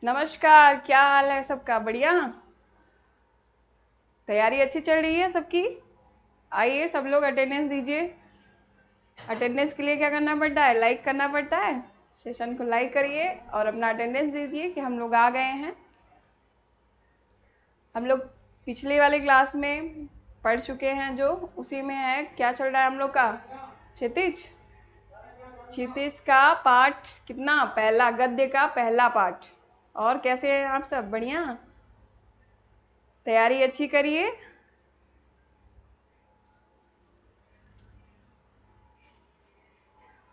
नमस्कार, क्या हाल है सबका? बढ़िया। तैयारी अच्छी चल रही है सबकी? आइए सब लोग अटेंडेंस दीजिए। अटेंडेंस के लिए क्या करना पड़ता है? लाइक करना पड़ता है। सेशन को लाइक करिए और अपना अटेंडेंस दीजिए कि हम लोग आ गए हैं। हम लोग पिछले वाले क्लास में पढ़ चुके हैं, जो उसी में है। क्या चल रहा है हम लोग का? क्षितिज। क्षितिज का पाठ कितना? पहला, गद्य का पहला पाठ। और कैसे हैं आप सब? बढ़िया। तैयारी अच्छी करिए।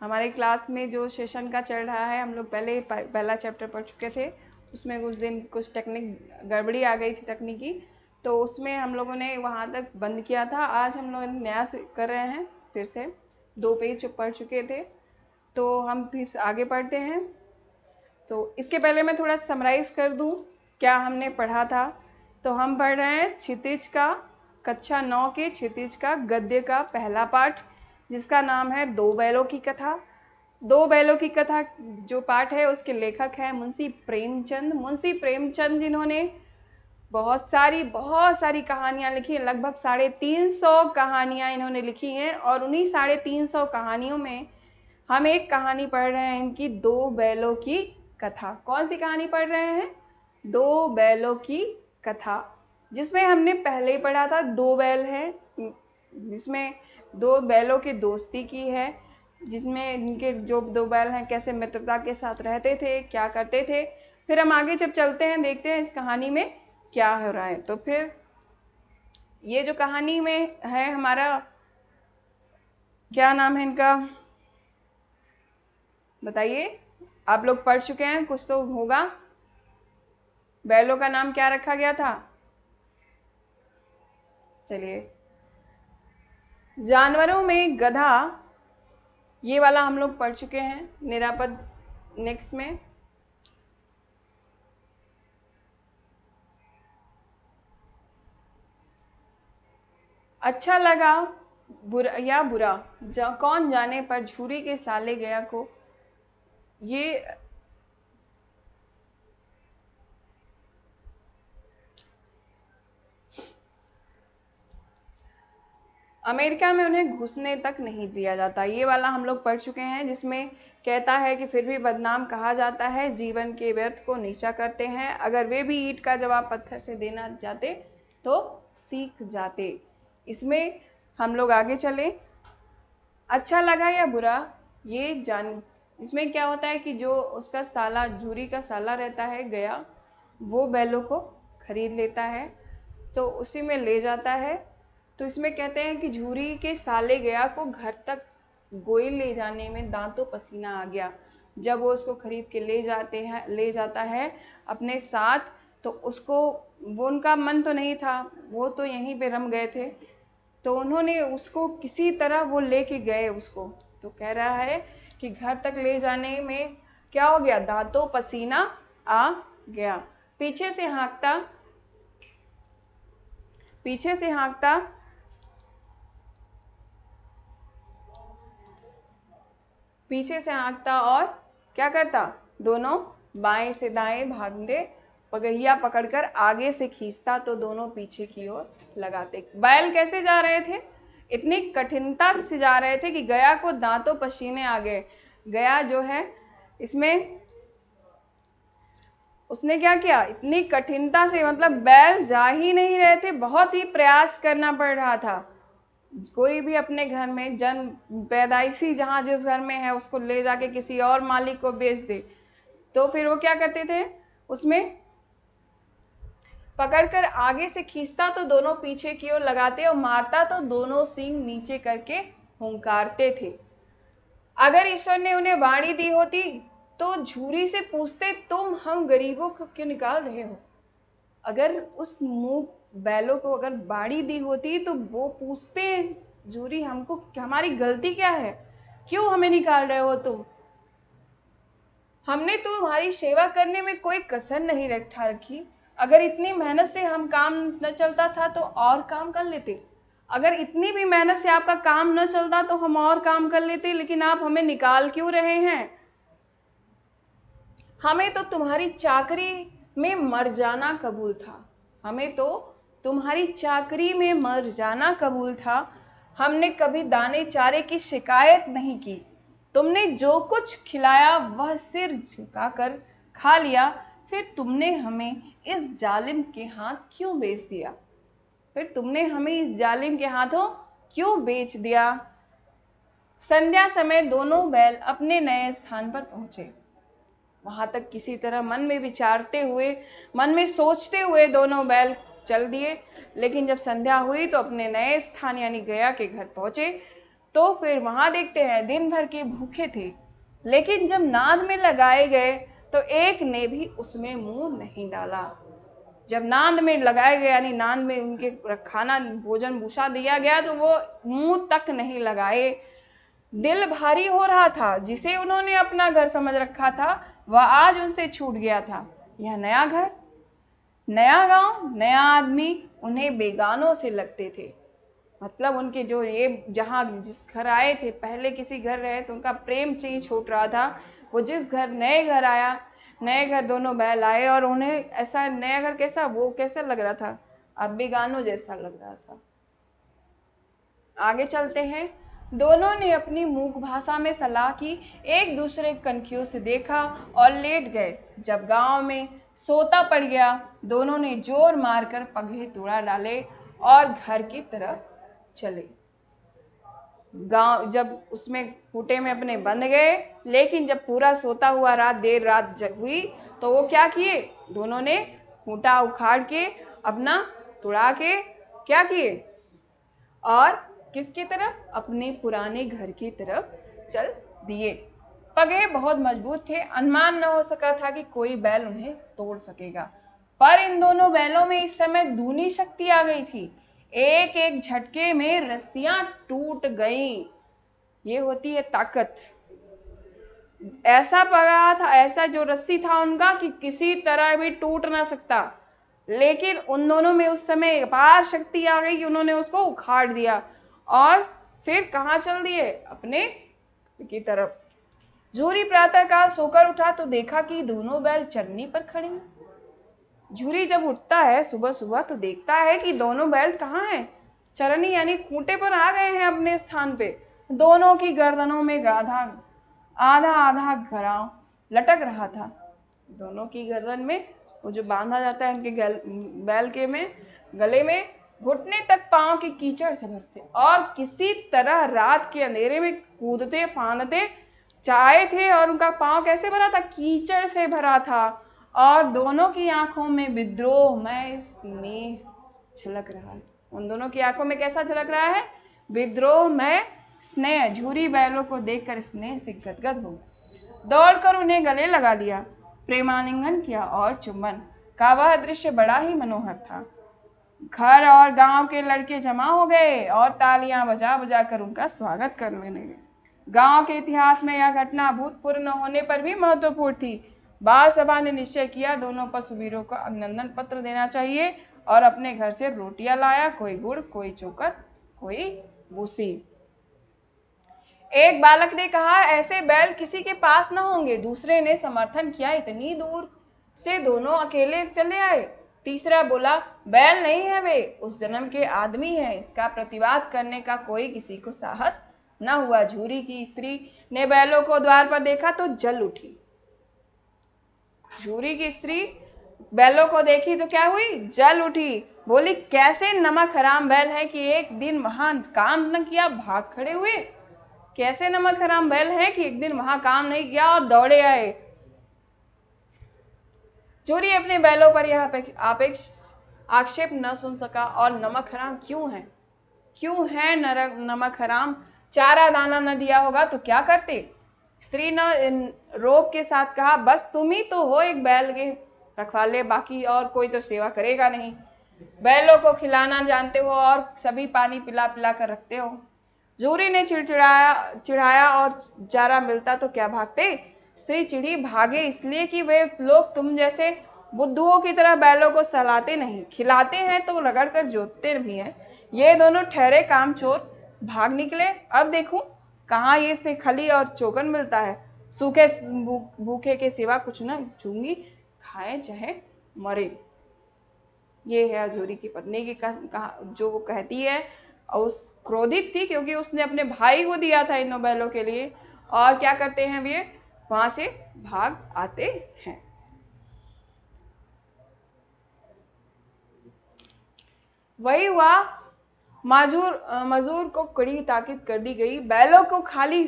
हमारे क्लास में जो सेशन का चल रहा है, हम लोग पहले पहला चैप्टर पढ़ चुके थे। उसमें उस दिन कुछ टेक्निक गड़बड़ी आ गई थी, तकनीकी, तो उसमें हम लोगों ने वहाँ तक बंद किया था। आज हम लोग नया से कर रहे हैं, फिर से 2 पेज पढ़ चुके थे, तो हम फिर से आगे पढ़ते हैं। तो इसके पहले मैं थोड़ा समराइज़ कर दूँ क्या हमने पढ़ा था। तो हम पढ़ रहे हैं क्षितिज का, कक्षा 9 के क्षितिज का गद्य का पहला पाठ, जिसका नाम है दो बैलों की कथा। दो बैलों की कथा जो पाठ है, उसके लेखक हैं मुंशी प्रेमचंद। मुंशी प्रेमचंद जिन्होंने बहुत सारी कहानियाँ लिखी हैं, लगभग 350 कहानियाँ इन्होंने लिखी हैं। और उन्हीं 350 कहानियों में हम एक कहानी पढ़ रहे हैं इनकी, दो बैलों की कथा। कौन सी कहानी पढ़ रहे हैं? दो बैलों की कथा, जिसमें हमने पहले ही पढ़ा था। दो बैल हैं, जिसमें दो बैलों की दोस्ती की है, जिसमें इनके जो दो बैल हैं कैसे मित्रता के साथ रहते थे, क्या करते थे। फिर हम आगे जब चलते हैं, देखते हैं इस कहानी में क्या हो रहा है। तो फिर ये जो कहानी में है हमारा, क्या नाम है इनका बताइए? आप लोग पढ़ चुके हैं, कुछ तो होगा। बैलों का नाम क्या रखा गया था? चलिए, जानवरों में गधा, ये वाला हम लोग पढ़ चुके हैं निरापद नेक्स्ट में। अच्छा लगा बुरा या बुरा, कौन जाने, पर झूरी के साले गया को। ये अमेरिका में उन्हें घुसने तक नहीं दिया जाता, ये वाला हम लोग पढ़ चुके हैं, जिसमें कहता है कि फिर भी बदनाम कहा जाता है, जीवन के व्यर्थ को नीचा करते हैं, अगर वे भी ईंट का जवाब पत्थर से देना जाते तो सीख जाते। इसमें हम लोग आगे चले। अच्छा लगा या बुरा, ये जान, इसमें क्या होता है कि जो उसका साला, झूरी का साला रहता है गया, वो बैलों को खरीद लेता है, तो उसी में ले जाता है। तो इसमें कहते हैं कि झूरी के साले गया को घर तक गोई ले जाने में दांतों पसीना आ गया। जब वो उसको खरीद के ले जाता है अपने साथ, तो उसको, वो उनका मन तो नहीं था, वो तो यहीं पे रम गए थे, तो उन्होंने उसको किसी तरह वो लेके गए उसको। तो कह रहा है कि घर तक ले जाने में क्या हो गया, दांतों पसीना आ गया। पीछे से हाँकता, पीछे से हाँकता, पीछे से हाँकता और क्या करता, दोनों बाएं से दाएं भागते, पगहिया पकड़कर आगे से खींचता तो दोनों पीछे की ओर लगाते। बैल कैसे जा रहे थे? इतनी कठिनता से जा रहे थे कि गया को दांतों पसीने आ गए। गया जो है, इसमें उसने क्या किया, इतनी कठिनता से, मतलब बैल जा ही नहीं रहे थे, बहुत ही प्रयास करना पड़ रहा था। कोई भी अपने घर में पैदाइशी जहाँ जिस घर में है, उसको ले जाके किसी और मालिक को बेच दे, तो फिर वो क्या करते थे, उसमें पकड़कर आगे से खींचता तो दोनों पीछे की ओर लगाते, और मारता तो दोनों सींग नीचे करके हुंकारते थे। अगर ईश्वर ने उन्हें वाणी दी होती तो झूरी से पूछते, तुम हम गरीबों को क्यों निकाल रहे हो? अगर उस मुंह बैलों को अगर बाड़ी दी होती तो वो पूछते, झूरी हमको, हमारी गलती क्या है, क्यों हमें निकाल रहे हो तुम? हमने तो तुम्हारी सेवा करने में कोई कसर नहीं रखी। अगर इतनी मेहनत से हम काम न चलता था तो और काम कर लेते। अगर इतनी भी मेहनत से आपका काम न चलता तो हम और काम कर लेते, लेकिन आप हमें निकाल क्यों रहे हैं? हमें तो तुम्हारी चाकरी में मर जाना कबूल था, हमें तो तुम्हारी चाकरी में मर जाना कबूल था। हमने कभी दाने चारे की शिकायत नहीं की। तुमने जो कुछ खिलाया वह सिर झुकाकर खा लिया। फिर तुमने हमें इस जालिम के हाथ क्यों बेच दिया? फिर तुमने हमें इस जालिम के हाथों क्यों बेच दिया? संध्या समय दोनों बैल अपने नए स्थान पर पहुंचे। वहां तक किसी तरह मन में विचारते हुए, मन में सोचते हुए दोनों बैल चल दिए। लेकिन जब संध्या हुई तो अपने नए स्थान यानी गया के घर पहुंचे। तो फिर वहां देखते हैं दिन भर के भूखे थे, लेकिन जब नाद में लगाए गए तो एक ने भी उसमें मुंह नहीं डाला। जब नाद में लगाए गए यानी नाद में उनके खाना भोजन भूषा दिया गया तो वो मुंह तक नहीं लगाए। दिल भारी हो रहा था। जिसे उन्होंने अपना घर समझ रखा था वह आज उनसे छूट गया था। यह नया घर, नया गांव, नया आदमी उन्हें बेगानों से लगते थे। मतलब उनके जो ये जहाँ जिस घर आए थे, पहले किसी घर रहे तो उनका प्रेम चेंज छूट रहा था। वो जिस घर नए घर आया, नए घर दोनों बैल आए और उन्हें ऐसा नया घर कैसा, वो कैसा लग रहा था, अब बेगानों जैसा लग रहा था। आगे चलते हैं। दोनों ने अपनी मूक भाषा में सलाह की, एक दूसरे कनखियों से देखा और लेट गए। जब गांव में सोता पड़ गया, दोनों ने जोर मारकर पगहे तोड़ा डाले और घर की तरफ चले। गांव जब उसमें खूंटे में अपने बंध गए, लेकिन जब पूरा सोता हुआ देर रात जग हुई तो वो क्या किए, दोनों ने खूंटा उखाड़ के अपना तुड़ा के क्या किए और किसकी तरफ, अपने पुराने घर की तरफ चल दिए। पगहे बहुत मजबूत थे, अनुमान न हो सका था कि कोई बैल उन्हें तोड़ सकेगा। पर इन दोनों बैलों में इस समय दूनी शक्ति आ गई थी। एक एक झटके में रस्सियां टूट गईं। ये होती है ताकत। ऐसा पगहा था, ऐसा जो रस्सी था उनका कि किसी तरह भी टूट ना सकता। लेकिन उन दोनों में उस समय अपार शक्ति आ गई कि उन्होंने उसको उखाड़ दिया और फिर कहाँ चल दिए, अपने की तरफ। झूरी प्रातःकाल सोकर उठा तो देखा कि दोनों बैल चरनी पर खड़े हैं। झूरी जब उठता है सुबह सुबह तो देखता है कि दोनों बैल कहाँ हैं, चरनी यानी खूंटे पर आ गए हैं अपने स्थान पे। दोनों की गर्दनों में आधा आधा घराव लटक रहा था। दोनों की गर्दन में वो जो बांधा जाता है उनके बैल के में गले में, घुटने तक पांव के कीचड़ से भरते और किसी तरह रात के अंधेरे में कूदते फांदते चाहे थे। और उनका पांव कैसे भरा था, कीचड़ से भरा था। और दोनों की आंखों में विद्रोहमय स्नेह झलक रहा है। उन दोनों की आंखों में कैसा झलक रहा है, विद्रोहमय स्नेह। झूरी बैलों को देखकर स्नेह से गदगद हो दौड़कर उन्हें गले लगा लिया, प्रेमालिंगन किया और चुंबन का वह दृश्य बड़ा ही मनोहर था। घर और गांव के लड़के जमा हो गए और तालियां बजा बजा कर उनका स्वागत करने लगे। गांव के इतिहास में यह घटना अभूतपूर्व न होने पर भी महत्वपूर्ण थी। बाल सभा ने निश्चय किया दोनों पशुवीरों को अभिनंदन पत्र देना चाहिए और अपने घर से रोटियां लाया, कोई गुड़, कोई चोकर, कोई भूसी। एक बालक ने कहा, ऐसे बैल किसी के पास न होंगे। दूसरे ने समर्थन किया, इतनी दूर से दोनों अकेले चले आए। तीसरा बोला, बैल नहीं है, वे उस जन्म के आदमी हैं। इसका प्रतिवाद करने का कोई किसी को साहस न हुआ। झूरी की स्त्री ने बैलों को द्वार पर देखा तो जल उठी। झूरी की स्त्री बैलों को देखी तो क्या हुई, जल उठी। बोली, कैसे नमक हराम बैल है कि एक दिन वहां काम न किया भाग खड़े हुए। कैसे नमक हराम बैल है कि एक दिन वहां काम नहीं किया और दौड़े आए। झूरी अपने बैलों पर यह आक्षेप न सुन सका और नमक हराम क्यों है नमक हराम, चारा दाना न दिया होगा तो क्या करते। स्त्री ने रोब के साथ कहा, बस तुम ही तो हो एक बैल के रखवाले, बाकी और कोई तो सेवा करेगा नहीं। बैलों को खिलाना जानते हो और सभी पानी पिला पिला कर रखते हो। झूरी ने चिढ़ाया और चारा मिलता तो क्या भागते। स्त्री चिढ़ी, भागे इसलिए कि वे लोग तुम जैसे बुद्धुओं की तरह बैलों को सहलाते नहीं, खिलाते हैं तो रगड़ कर जोतते भी हैं। ये दोनों ठहरे कामचोर भाग निकले। अब देखूं कहाँ ये से खली और चोकर मिलता है। सूखे भूखे के सिवा कुछ न चूंगी, खाए चाहे मरे। ये है अजूरी की पत्नी की जो वो कहती है। और उस क्रोधित थी क्योंकि उसने अपने भाई को दिया था इन बैलों के लिए। और क्या करते हैं वे, वहां से भाग आते हैं। वही हुआ, मजूर को कड़ी ताकीद कर दी गई, बैलों को खाली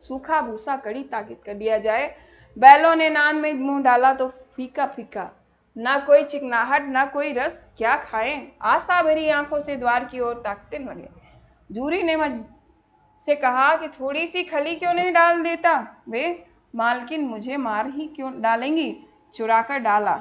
सूखा भूसा कड़ी ताकीद कर दिया जाए। बैलों ने नान में मुंह डाला तो फीका फीका, ना कोई चिकनाहट ना कोई रस, क्या खाएं। आशा भरी आंखों से द्वार की ओर ताकते लगे। जूरी ने से कहा कि थोड़ी सी खली क्यों नहीं डाल देता। वे, मालकिन मुझे मार ही क्यों डालेंगी, चुरा कर डाला।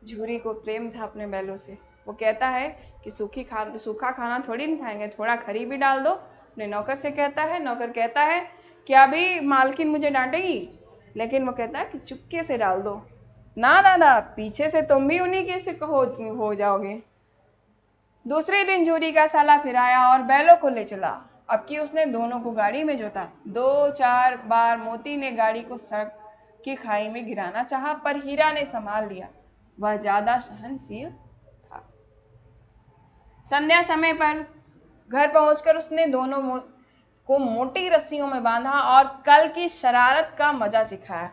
झूरी को प्रेम था अपने बैलों से। वो कहता है कि सूखा खाना थोड़ी नहीं खाएंगे, थोड़ा खरी भी डाल दो। अपने नौकर से कहता है, नौकर कहता है कि अभी मालकिन मुझे डांटेगी, लेकिन वो कहता है कि चुपके से डाल दो। ना दादा, पीछे से तुम भी उन्हीं के से हो जाओगे। दूसरे दिन झूरी का साला फिर आया और बैलों को ले चला। अब की उसने दोनों को गाड़ी में जोता। 2-4 बार मोती ने गाड़ी को सड़क की खाई में गिराना चाहा, पर हीरा ने संभाल लिया। वह ज्यादा सहनशील था। संध्या समय पर घर पहुंचकर उसने दोनों को मोटी रस्सियों में बांधा और कल की शरारत का मजा चिखाया।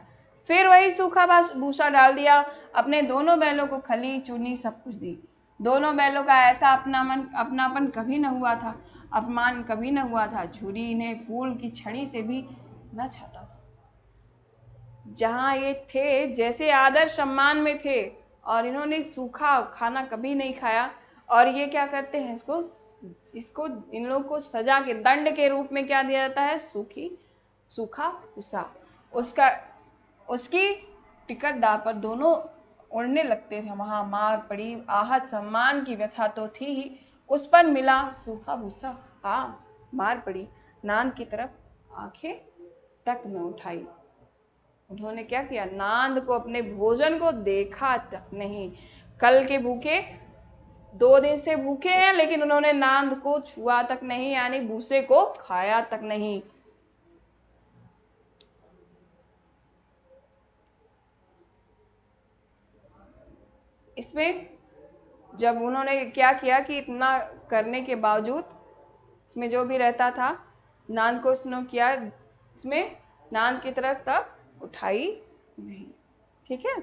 फिर वही सूखा भूसा डाल दिया। अपने दोनों बैलों को खली चूनी सब कुछ दी। दोनों बैलों का ऐसा अपनापन कभी न हुआ था, अपमान कभी न हुआ था। झूरी इन्हें फूल की छड़ी से भी न छाता था। जहाँ ये थे जैसे आदर सम्मान में थे, और इन्होंने सूखा खाना कभी नहीं खाया। और ये क्या करते हैं, इसको इन लोगों को सजा के दंड के रूप में क्या दिया जाता है, सूखा भूसा। उसकी टिकट दाव पर दोनों उड़ने लगते थे। वहां मार पड़ी, आहत सम्मान की व्यथा तो थी ही, उस पर मिला सूखा भूसा। मार पड़ी, नान की तरफ आंखें तक न उठाई। उन्होंने क्या किया, नांद को, अपने भोजन को देखा तक नहीं। कल के भूखे, 2 दिन से भूखे हैं, लेकिन उन्होंने नांद को छुआ तक नहीं, यानी भूसे को खाया तक नहीं। इसमें जब उन्होंने क्या किया कि इतना करने के बावजूद इसमें जो भी रहता था, नांद को उसने किया, इसमें नांद की तरफ तक उठाई नहीं। ठीक है।